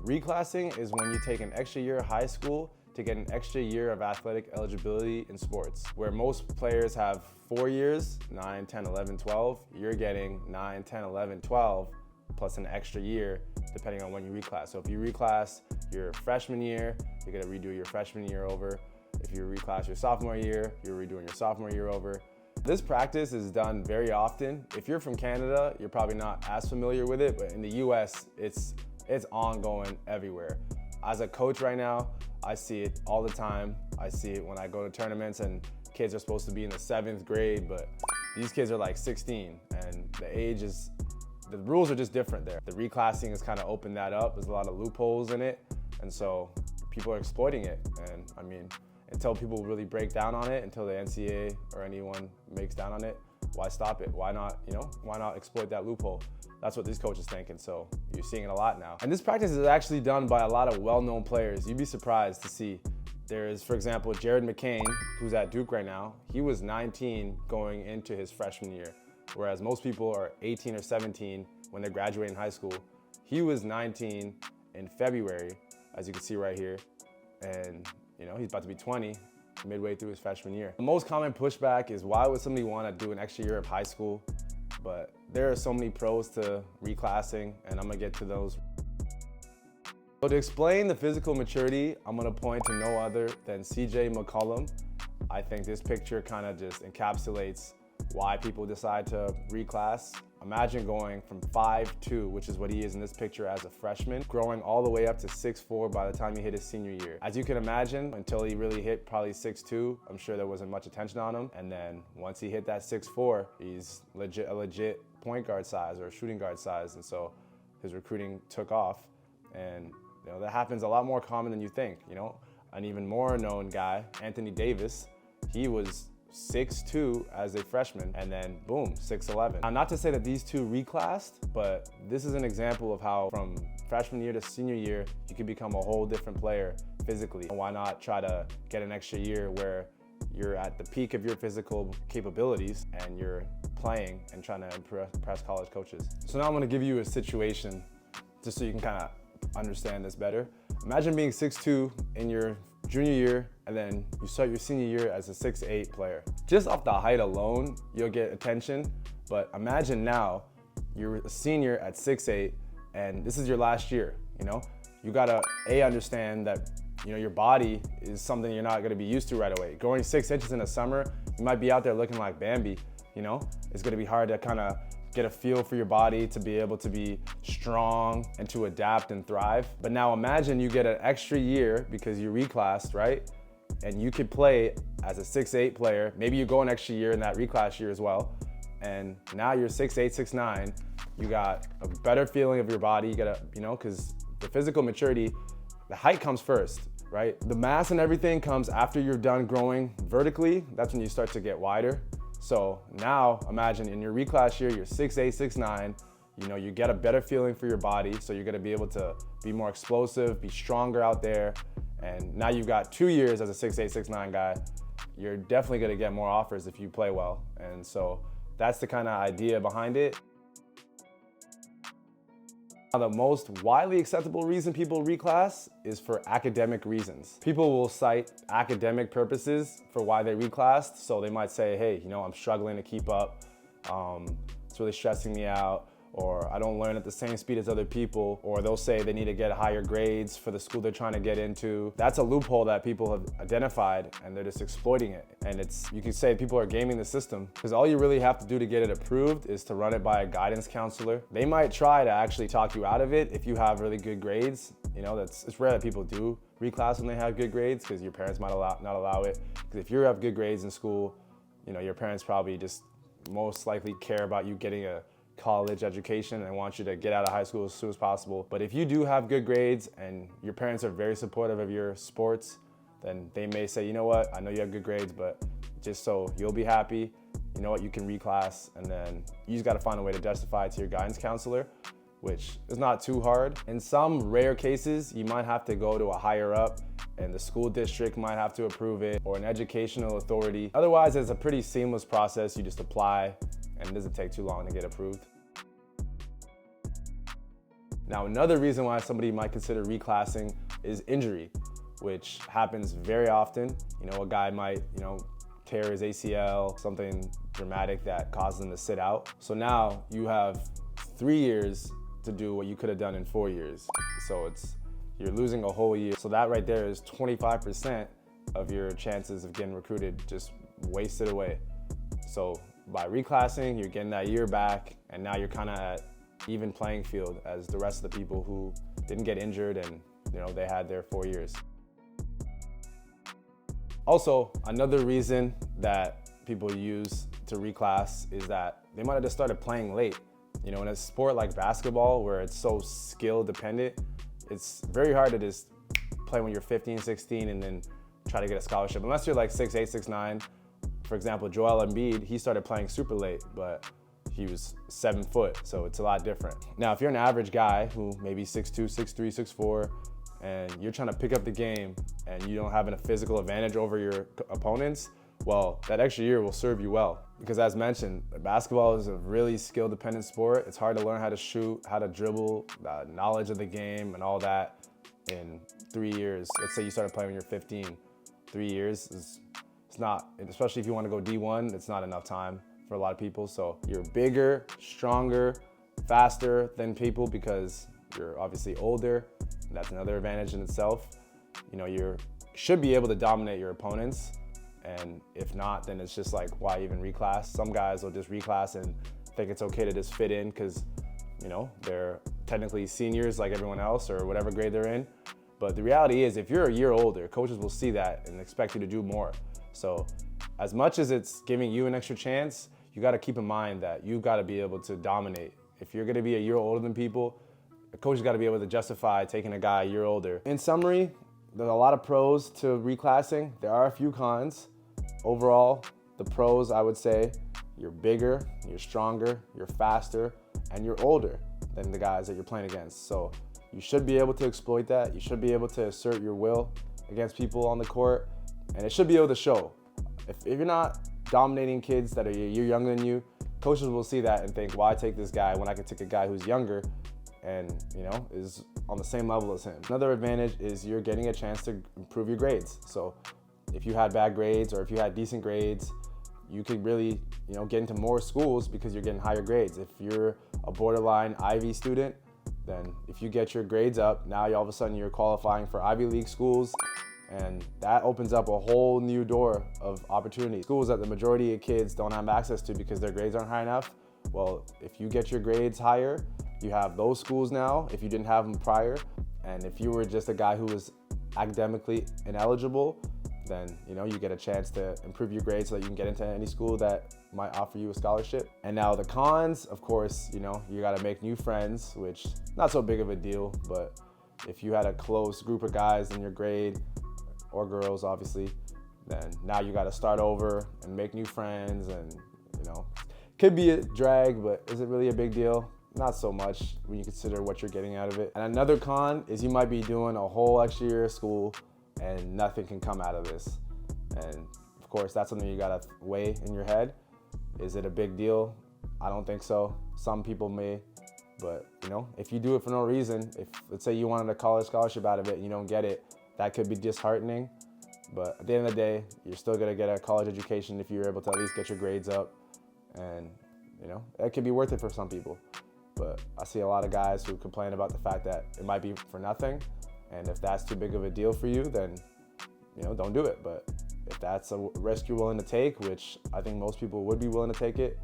Reclassing is when you take an extra year of high school to get an extra year of athletic eligibility in sports. Where most players have 4 years, 9, 10, 11, 12, you're getting 9, 10, 11, 12, plus an extra year depending on when you reclass. So if you reclass your freshman year, you're gonna redo your freshman year over. If you reclass your sophomore year, you're redoing your sophomore year over. This practice is done very often. If you're from Canada, you're probably not as familiar with it, but in the US, it's ongoing everywhere. As a coach right now, I see it all the time. I see it when I go to tournaments and kids are supposed to be in the 7th grade, but these kids are like 16 and the rules are just different there. The reclassing has kind of opened that up. There's a lot of loopholes in it. And so people are exploiting it. And I mean, until people really break down on it, until the NCAA or anyone makes down on it, why stop it? Why not, why not exploit that loophole? That's what these coaches think, and so you're seeing it a lot now. And this practice is actually done by a lot of well-known players. You'd be surprised to see. There is, for example, Jared McCain, who's at Duke right now. He was 19 going into his freshman year, whereas most people are 18 or 17 when they're graduating high school. He was 19 in February, as you can see right here, and he's about to be 20 midway through his freshman year. The most common pushback is, why would somebody want to do an extra year of high school? But there are so many pros to reclassing, and I'm gonna get to those. So to explain the physical maturity, I'm gonna point to no other than CJ McCollum. I think this picture kind of just encapsulates why people decide to reclass. Imagine going from 5'2", which is what he is in this picture as a freshman, growing all the way up to 6'4" by the time he hit his senior year. As you can imagine, until he really hit probably 6'2", I'm sure there wasn't much attention on him. And then once he hit that 6'4", he's a legit point guard size or shooting guard size. And so his recruiting took off. And that happens a lot more common than you think. An even more known guy, Anthony Davis, he was 6'2" as a freshman, and then boom, 6'11". Now, not to say that these two reclassed, but this is an example of how from freshman year to senior year, you can become a whole different player physically. Why not try to get an extra year where you're at the peak of your physical capabilities and you're playing and trying to impress college coaches. So now I'm gonna give you a situation just so you can kind of understand this better. Imagine being 6'2" in your junior year, and then you start your senior year as a 6'8" player. Just off the height alone, you'll get attention, but imagine now you're a senior at 6'8", and this is your last year, You gotta understand that, your body is something you're not gonna be used to right away. Growing 6 inches in the summer, you might be out there looking like Bambi, It's gonna be hard to kind of get a feel for your body to be able to be strong and to adapt and thrive. But now imagine you get an extra year because you reclassed, right? And you could play as a 6'8" player. Maybe you go an extra year in that reclass year as well. And now you're 6'8", 6'9". You got a better feeling of your body. You gotta, because the physical maturity, the height comes first, right? The mass and everything comes after you're done growing vertically. That's when you start to get wider. So now imagine in your reclass year, you're 6'8", 6'9", you get a better feeling for your body. So you're gonna be able to be more explosive, be stronger out there. And now you've got 2 years as a 6'8", 6'9" guy. You're definitely gonna get more offers if you play well. And so that's the kind of idea behind it. The most widely acceptable reason people reclass is for academic reasons. People will cite academic purposes for why they reclassed. So they might say, hey, I'm struggling to keep up. It's really stressing me out. Or I don't learn at the same speed as other people. Or they'll say they need to get higher grades for the school they're trying to get into. That's a loophole that people have identified, and they're just exploiting it. And you could say people are gaming the system, because all you really have to do to get it approved is to run it by a guidance counselor. They might try to actually talk you out of it if you have really good grades. It's rare that people do reclass when they have good grades, because your parents might not allow it. Because if you have good grades in school, your parents probably just most likely care about you getting a college education and want you to get out of high school as soon as possible. But if you do have good grades and your parents are very supportive of your sports, then they may say, you know what, I know you have good grades, but just so you'll be happy, you can reclass. And then you just gotta find a way to justify it to your guidance counselor, which is not too hard. In some rare cases, you might have to go to a higher up, and the school district might have to approve it, or an educational authority. Otherwise, it's a pretty seamless process. You just apply, and it doesn't take too long to get approved. Now, another reason why somebody might consider reclassing is injury, which happens very often. You know, a guy might, tear his ACL, something dramatic that causes him to sit out. So now you have 3 years to do what you could have done in 4 years. So you're losing a whole year. So that right there is 25% of your chances of getting recruited just wasted away. So by reclassing, you're getting that year back, and now you're kind of at even playing field as the rest of the people who didn't get injured and they had their 4 years. Also, another reason that people use to reclass is that they might have just started playing late. In a sport like basketball where it's so skill dependent, it's very hard to just play when you're 15, 16 and then try to get a scholarship. Unless you're like 6'8", 6'9". For example, Joel Embiid, he started playing super late, but he was 7 foot, so it's a lot different. Now, if you're an average guy who maybe 6'2", 6'3", 6'4", and you're trying to pick up the game and you don't have a physical advantage over your opponents, well, that extra year will serve you well. Because as mentioned, basketball is a really skill-dependent sport. It's hard to learn how to shoot, how to dribble, knowledge of the game and all that in 3 years. Let's say you started playing when you're 15. 3 years it's not, especially if you want to go D1, it's not enough time for a lot of people. So you're bigger, stronger, faster than people because you're obviously older. That's another advantage in itself. You should be able to dominate your opponents. And if not, then it's just like, why even reclass? Some guys will just reclass and think it's okay to just fit in because, they're technically seniors like everyone else or whatever grade they're in. But the reality is, if you're a year older, coaches will see that and expect you to do more. So as much as it's giving you an extra chance, you got to keep in mind that you've got to be able to dominate. If you're going to be a year older than people, the coach has got to be able to justify taking a guy a year older. In summary, there's a lot of pros to reclassing. There are a few cons. Overall, the pros, I would say, you're bigger, you're stronger, you're faster, and you're older than the guys that you're playing against. So you should be able to exploit that. You should be able to assert your will against people on the court, and it should be able to show. If you're not dominating kids that are a year younger than you, coaches will see that and think, why take this guy when I can take a guy who's younger and is on the same level as him. Another advantage is you're getting a chance to improve your grades. So if you had bad grades or if you had decent grades, you could really get into more schools because you're getting higher grades. If you're a borderline Ivy student, then if you get your grades up, now all of a sudden you're qualifying for Ivy League schools, and that opens up a whole new door of opportunity. Schools that the majority of kids don't have access to because their grades aren't high enough. Well, if you get your grades higher, you have those schools now if you didn't have them prior. And if you were just a guy who was academically ineligible, then you get a chance to improve your grades so that you can get into any school that might offer you a scholarship. And now the cons, of course, you got to make new friends, which not so big of a deal, but if you had a close group of guys in your grade, or girls obviously, then now you got to start over and make new friends, and could be a drag, but is it really a big deal? Not so much when you consider what you're getting out of it. And another con is you might be doing a whole extra year of school and nothing can come out of this. And of course, that's something you gotta weigh in your head. Is it a big deal? I don't think so. Some people may, but if you do it for no reason, if let's say you wanted a college scholarship out of it and you don't get it, that could be disheartening. But at the end of the day, you're still gonna get a college education if you're able to at least get your grades up. And it could be worth it for some people. But I see a lot of guys who complain about the fact that it might be for nothing. And if that's too big of a deal for you, then don't do it. But if that's a risk you're willing to take, which I think most people would be willing to take it,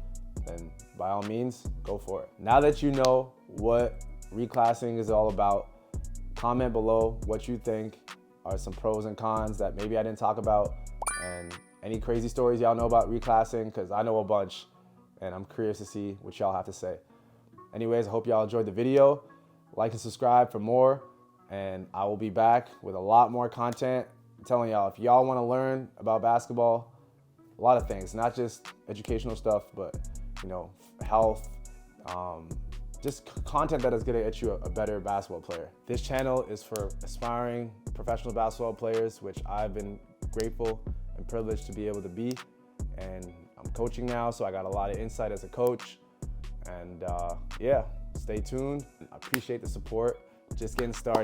then by all means, go for it. Now that you know what reclassing is all about, comment below what you think are some pros and cons that maybe I didn't talk about, and any crazy stories y'all know about reclassing, because I know a bunch and I'm curious to see what y'all have to say. Anyways, I hope y'all enjoyed the video. Like and subscribe for more, and I will be back with a lot more content. I'm telling y'all, if y'all want to learn about basketball, a lot of things, not just educational stuff, but health, just content that is going to get you a better basketball player. This channel is for aspiring professional basketball players, which I've been grateful and privileged to be able to be. And I'm coaching now, so I got a lot of insight as a coach. And yeah, Stay tuned. I appreciate the support. Just getting started.